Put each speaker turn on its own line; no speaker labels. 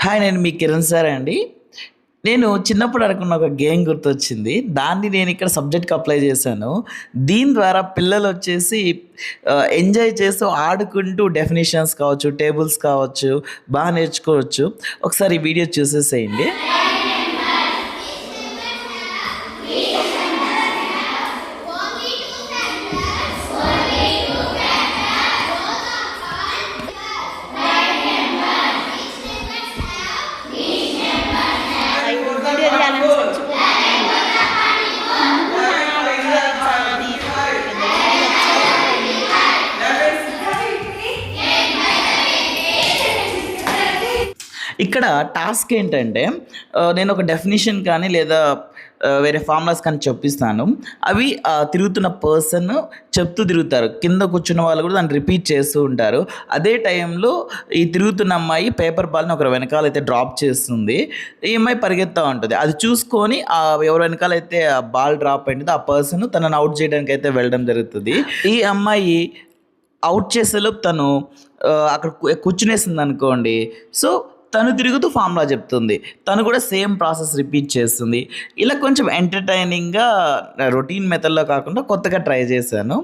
Hi! నేను మీ Kiran sir అండి. నేను చిన్నప్పుడు ఆడుకున్న ఒక గేమ్ గుర్తొచ్చింది. దాన్ని నేనిక్కడ సబ్జెక్ట్‌కి అప్లై చేశాను. దీని ద్వారా పిల్లలొచ్చేసి ఎంజాయ్ చేస్తూ ఆడుకుంటూ డెఫినిషన్స్ కావచ్చు, టేబుల్స్ కావచ్చు నేర్చుకోవచ్చు. ఒకసారి ఈ వీడియో చూసేసేయండి.
वीडियो ध्यान
ఇక్కడ టాస్క్ ఏంటంటే నేను ఒక డెఫినిషన్ కానీ లేదా వేరే ఫార్ములాస్ కానీ చెప్పిస్తాను. అవి తిరుగుతున్న పర్సన్ చెప్తూ తిరుగుతారు. కింద కూర్చున్న వాళ్ళు కూడా దాన్ని రిపీట్ చేస్తూ ఉంటారు. అదే టైంలో ఈ తిరుగుతున్న అమ్మాయి పేపర్ బాల్‌ని ఒకరి వెనకాలైతే డ్రాప్ చేస్తుంది. ఈ అమ్మాయి పరిగెత్తా ఉంటది. అది చూసుకొని ఎవరి వెనకాలైతే ఆ బాల్ డ్రాప్ అయిందో ఆ పర్సన్ తనని ఔట్ చేయడానికైతే వెళ్ళడం జరుగుతది. ఈ అమ్మాయి ఔట్ చేసేలోపు తను అక్కడ కూర్చునేసిందనుకోండి. సో తను తిరుగుతూ ఫార్ములా చెప్తుంది. తను కూడా సేమ్ ప్రాసెస్ రిపీట్ చేస్తుంది. ఇలా కొంచెం ఎంటర్‌టైనింగ్‌గా రొటీన్ మెథడ్‌లో కాకుండా కొత్తగా ట్రై చేశాను.